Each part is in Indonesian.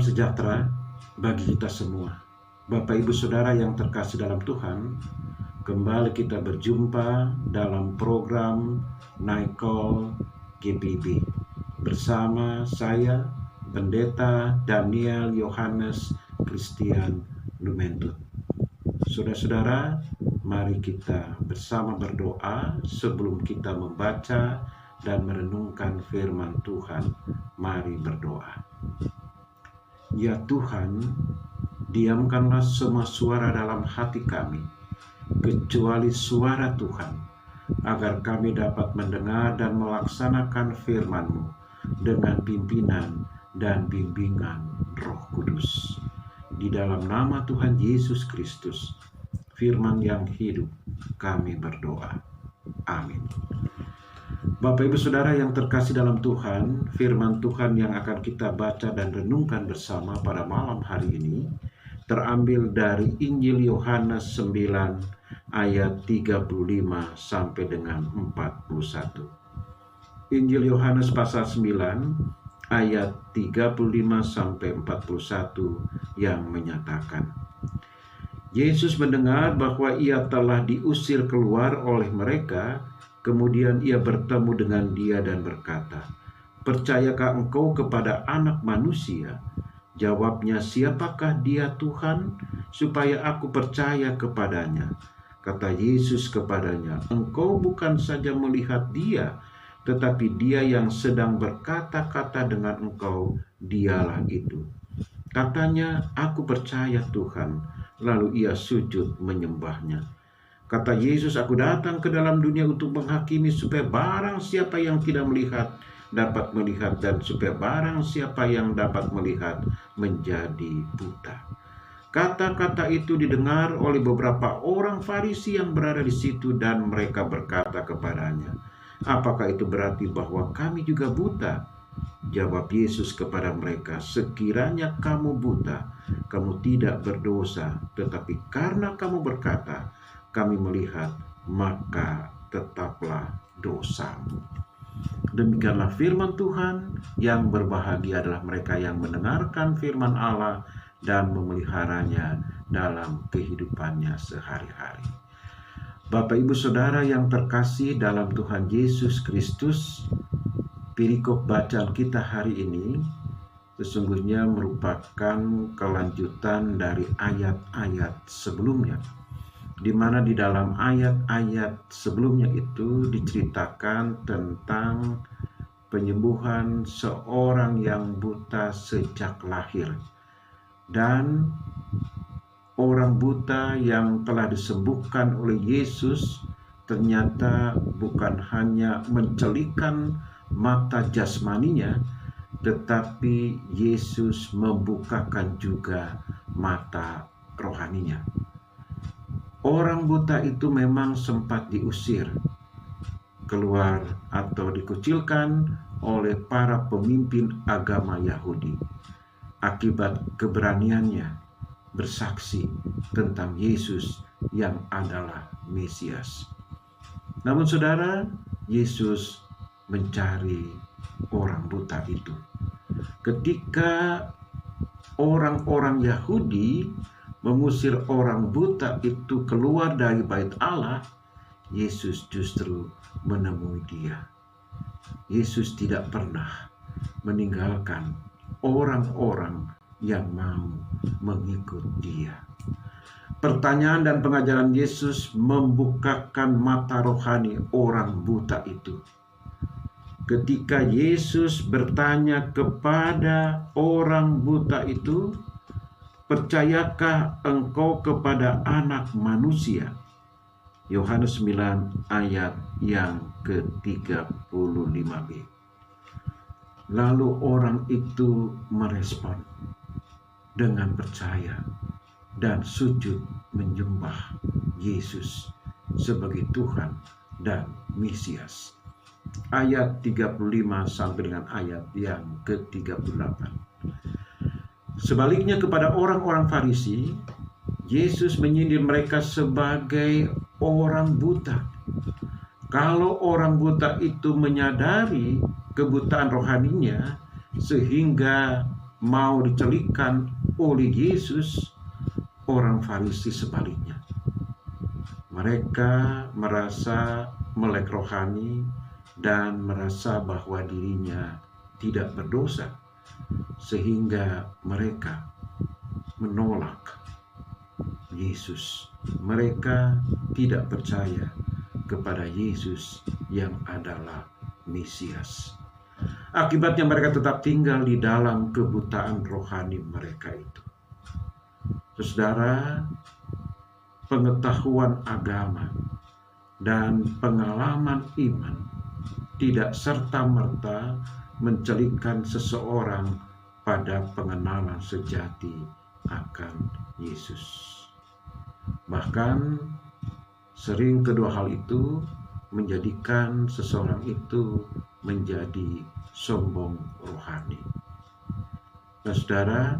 sejahtera bagi kita semua. Bapak Ibu Saudara yang terkasih dalam Tuhan, kembali kita berjumpa dalam program Night Call GPB bersama saya, Pendeta Daniel Yohanes Christian Lumentut. Saudara-saudara, mari kita bersama berdoa sebelum kita membaca dan merenungkan firman Tuhan. Mari berdoa. Ya Tuhan, diamkanlah semua suara dalam hati kami, kecuali suara Tuhan, agar kami dapat mendengar dan melaksanakan firman-Mu dengan pimpinan dan bimbingan Roh Kudus. Di dalam nama Tuhan Yesus Kristus, firman yang hidup, kami berdoa. Amin. Bapak Ibu Saudara yang terkasih dalam Tuhan, firman Tuhan yang akan kita baca dan renungkan bersama pada malam hari ini terambil dari Injil Yohanes 9 ayat 35 sampai dengan 41. Injil Yohanes pasal 9 ayat 35 sampai 41 yang menyatakan, Yesus mendengar bahwa ia telah diusir keluar oleh mereka. Kemudian ia bertemu dengan dia dan berkata, "Percayakah engkau kepada Anak Manusia?" Jawabnya, "Siapakah dia Tuhan, supaya aku percaya kepadanya?" Kata Yesus kepadanya, "Engkau bukan saja melihat dia, tetapi dia yang sedang berkata-kata dengan engkau, dialah itu." Katanya, "Aku percaya Tuhan." Lalu ia sujud menyembahnya. Kata Yesus, "Aku datang ke dalam dunia untuk menghakimi supaya barang siapa yang tidak melihat dapat melihat, dan supaya barang siapa yang dapat melihat menjadi buta." Kata-kata itu didengar oleh beberapa orang Farisi yang berada di situ, dan mereka berkata kepadanya, "Apakah itu berarti bahwa kami juga buta?" Jawab Yesus kepada mereka, "Sekiranya kamu buta, kamu tidak berdosa, tetapi karena kamu berkata, 'Kami melihat,' maka tetaplah dosamu." Demikianlah firman Tuhan. Yang berbahagia adalah mereka yang mendengarkan firman Allah dan memeliharanya dalam kehidupannya sehari-hari. Bapak Ibu Saudara yang terkasih dalam Tuhan Yesus Kristus, perikop bacaan kita hari ini sesungguhnya merupakan kelanjutan dari ayat-ayat sebelumnya, di mana di dalam ayat-ayat sebelumnya itu diceritakan tentang penyembuhan seorang yang buta sejak lahir, dan orang buta yang telah disembuhkan oleh Yesus ternyata bukan hanya mencelikan mata jasmaninya, tetapi Yesus membukakan juga mata rohaninya. Orang buta itu memang sempat diusir keluar atau dikucilkan oleh para pemimpin agama Yahudi akibat keberaniannya bersaksi tentang Yesus yang adalah Mesias. Namun saudara, Yesus mencari orang buta itu. Ketika orang-orang Yahudi mengusir orang buta itu keluar dari bait Allah, Yesus justru menemui dia. Yesus tidak pernah meninggalkan orang-orang yang mau mengikut dia. Pertanyaan dan pengajaran Yesus membukakan mata rohani orang buta itu. Ketika Yesus bertanya kepada orang buta itu, "Percayakah engkau kepada Anak Manusia?" Yohanes 9 ayat yang ke-35b. Lalu orang itu merespon dengan percaya dan sujud menyembah Yesus sebagai Tuhan dan Mesias. Ayat 35 sampai dengan ayat yang ke-38. Sebaliknya kepada orang-orang Farisi, Yesus menyindir mereka sebagai orang buta. Kalau orang buta itu menyadari kebutaan rohaninya sehingga mau dicelikan oleh Yesus, orang Farisi sebaliknya. Mereka merasa melek rohani dan merasa bahwa dirinya tidak berdosa, sehingga mereka menolak Yesus. Mereka tidak percaya kepada Yesus yang adalah Mesias. Akibatnya mereka tetap tinggal di dalam kebutaan rohani mereka itu. Saudara, pengetahuan agama dan pengalaman iman tidak serta-merta mencelikan seseorang pada pengenalan sejati akan Yesus. Bahkan sering kedua hal itu menjadikan seseorang itu menjadi sombong rohani. Nah, saudara,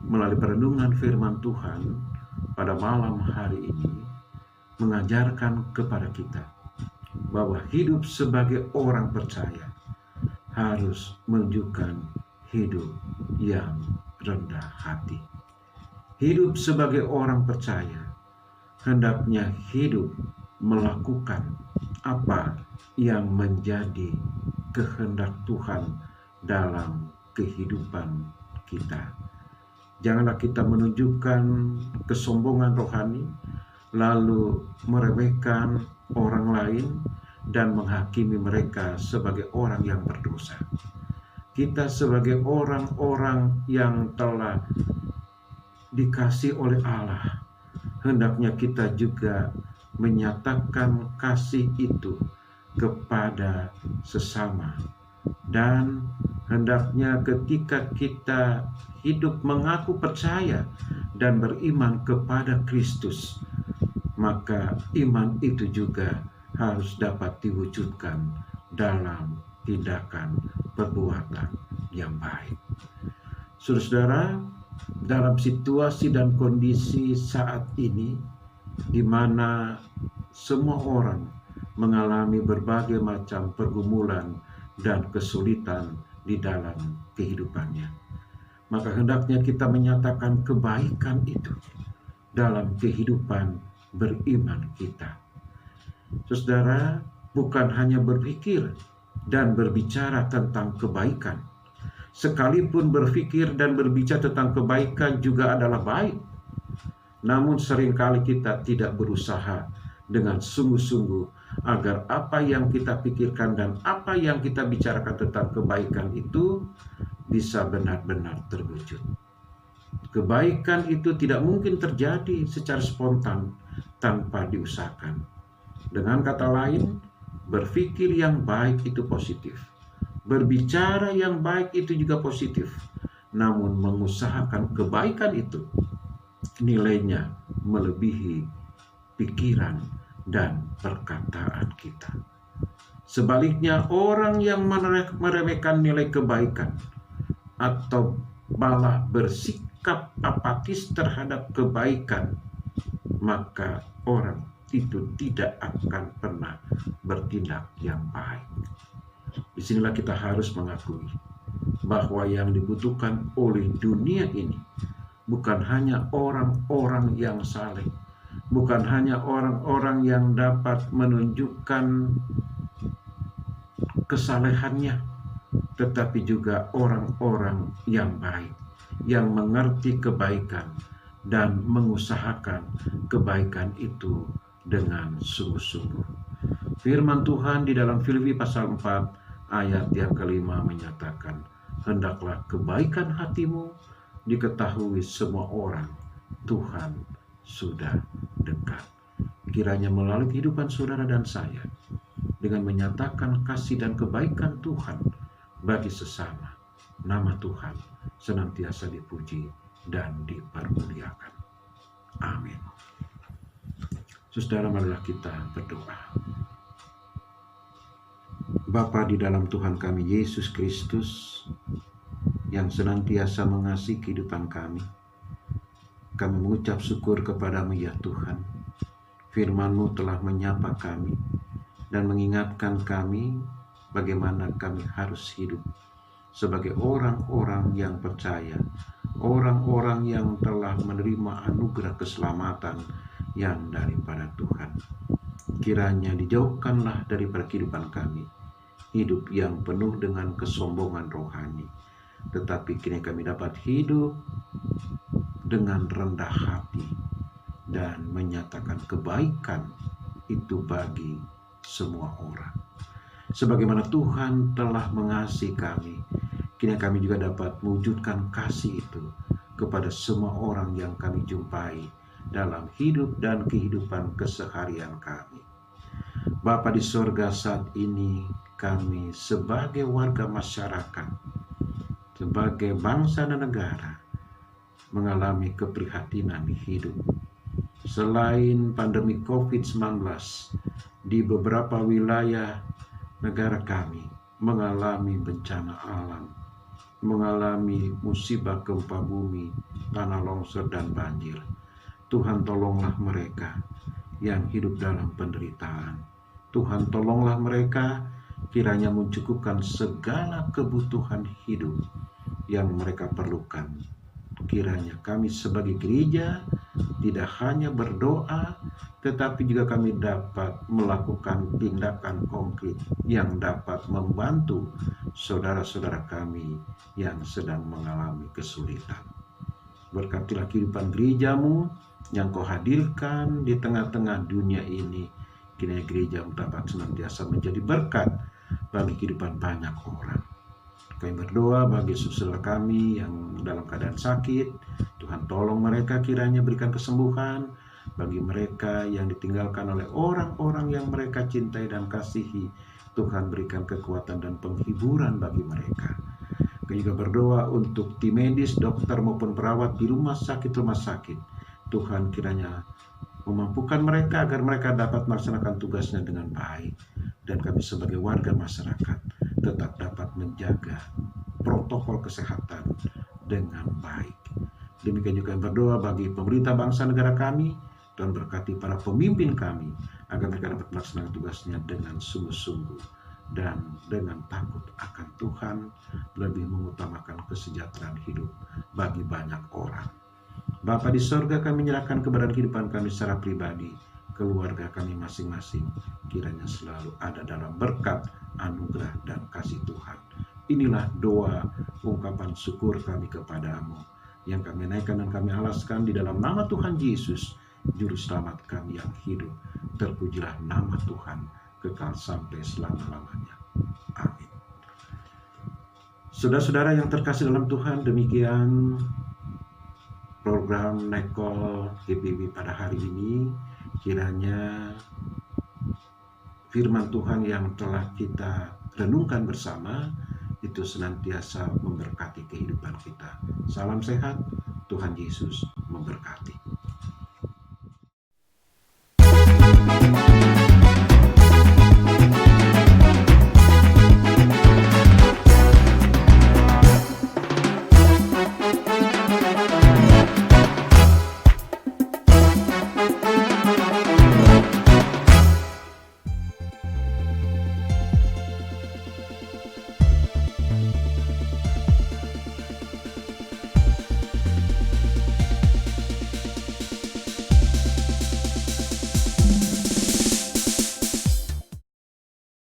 melalui perenungan firman Tuhan pada malam hari ini mengajarkan kepada kita bahwa hidup sebagai orang percaya harus menunjukkan hidup yang rendah hati. Hidup sebagai orang percaya hendaknya hidup melakukan apa yang menjadi kehendak Tuhan dalam kehidupan kita. Janganlah kita menunjukkan kesombongan rohani, lalu meremehkan orang lain dan menghakimi mereka sebagai orang yang berdosa. Kita sebagai orang-orang yang telah dikasih oleh Allah, hendaknya kita juga menyatakan kasih itu kepada sesama. Dan hendaknya ketika kita hidup mengaku percaya dan beriman kepada Kristus, maka iman itu juga harus dapat diwujudkan dalam tindakan perbuatan yang baik. Saudara, dalam situasi dan kondisi saat ini di mana semua orang mengalami berbagai macam pergumulan dan kesulitan di dalam kehidupannya, maka hendaknya kita menyatakan kebaikan itu dalam kehidupan beriman kita. Saudara, bukan hanya berpikir dan berbicara tentang kebaikan. Sekalipun berpikir dan berbicara tentang kebaikan juga adalah baik. Namun seringkali kita tidak berusaha dengan sungguh-sungguh agar apa yang kita pikirkan dan apa yang kita bicarakan tentang kebaikan itu bisa benar-benar terwujud. Kebaikan itu tidak mungkin terjadi secara spontan tanpa diusahakan. Dengan kata lain, berpikir yang baik itu positif. Berbicara yang baik itu juga positif. Namun mengusahakan kebaikan itu nilainya melebihi pikiran dan perkataan kita. Sebaliknya, orang yang meremehkan nilai kebaikan atau malah bersikap apatis terhadap kebaikan, maka orang itu tidak akan pernah bertindak yang baik. Disinilah kita harus mengakui bahwa yang dibutuhkan oleh dunia ini bukan hanya orang-orang yang saleh, bukan hanya orang-orang yang dapat menunjukkan kesalehannya, tetapi juga orang-orang yang baik, yang mengerti kebaikan dan mengusahakan kebaikan itu dengan sungguh-sungguh. Firman Tuhan di dalam Filipi pasal 4 ayat yang kelima menyatakan, hendaklah kebaikan hatimu diketahui semua orang, Tuhan sudah dekat. Kiranya melalui kehidupan saudara dan saya, dengan menyatakan kasih dan kebaikan Tuhan bagi sesama, nama Tuhan senantiasa dipuji dan dipermuliakan. Amin. Saudara, marilah kita berdoa. Bapa di dalam Tuhan kami Yesus Kristus, yang senantiasa mengasihi kehidupan kami mengucap syukur kepadamu ya Tuhan. Firman-Mu telah menyapa kami dan mengingatkan kami bagaimana kami harus hidup sebagai orang-orang yang percaya, orang-orang yang telah menerima anugerah keselamatan yang daripada Tuhan. Kiranya dijauhkanlah daripada kehidupan kami hidup yang penuh dengan kesombongan rohani, tetapi kini kami dapat hidup dengan rendah hati dan menyatakan kebaikan itu bagi semua orang. Sebagaimana Tuhan telah mengasihi kami, kini kami juga dapat mewujudkan kasih itu kepada semua orang yang kami jumpai dalam hidup dan kehidupan keseharian kami. Bapa di sorga, saat ini kami sebagai warga masyarakat, sebagai bangsa dan negara, mengalami keprihatinan hidup. Selain pandemi COVID-19, di beberapa wilayah negara kami mengalami bencana alam, mengalami musibah gempa bumi, tanah longsor dan banjir. Tuhan, tolonglah mereka yang hidup dalam penderitaan. Tuhan, tolonglah mereka kiranya mencukupkan segala kebutuhan hidup yang mereka perlukan. Kiranya kami sebagai gereja tidak hanya berdoa, tetapi juga kami dapat melakukan tindakan konkret yang dapat membantu saudara-saudara kami yang sedang mengalami kesulitan. Berkatilah kehidupan gerejamu yang kau hadirkan di tengah-tengah dunia ini. Kiranya gereja dapat senantiasa menjadi berkat bagi kehidupan banyak orang. Kami berdoa bagi saudara kami yang dalam keadaan sakit. Tuhan, tolong mereka, kiranya berikan kesembuhan. Bagi mereka yang ditinggalkan oleh orang-orang yang mereka cintai dan kasihi, Tuhan, berikan kekuatan dan penghiburan bagi mereka. Kami juga berdoa untuk tim medis, dokter maupun perawat di rumah sakit. Tuhan, kiranya memampukan mereka agar mereka dapat melaksanakan tugasnya dengan baik. Dan kami sebagai warga masyarakat tetap dapat menjaga protokol kesehatan dengan baik. Demikian juga berdoa bagi pemerintah bangsa negara kami, dan berkati para pemimpin kami agar mereka dapat melaksanakan tugasnya dengan sungguh-sungguh dan dengan takut akan Tuhan, lebih mengutamakan kesejahteraan hidup bagi banyak orang. Bapa di sorga, kami menyerahkan keberadaan kehidupan kami secara pribadi, keluarga kami masing-masing, kiranya selalu ada dalam berkat, anugerah, dan kasih Tuhan. Inilah doa ungkapan syukur kami kepadamu, yang kami naikkan dan kami alaskan di dalam nama Tuhan Yesus, Juru Selamat kami yang hidup. Terpujilah nama Tuhan kekal sampai selama-lamanya. Amin. Saudara-saudara yang terkasih dalam Tuhan, demikian program Nekol GPB pada hari ini. Kiranya firman Tuhan yang telah kita renungkan bersama itu senantiasa memberkati kehidupan kita. Salam sehat, Tuhan Yesus memberkati.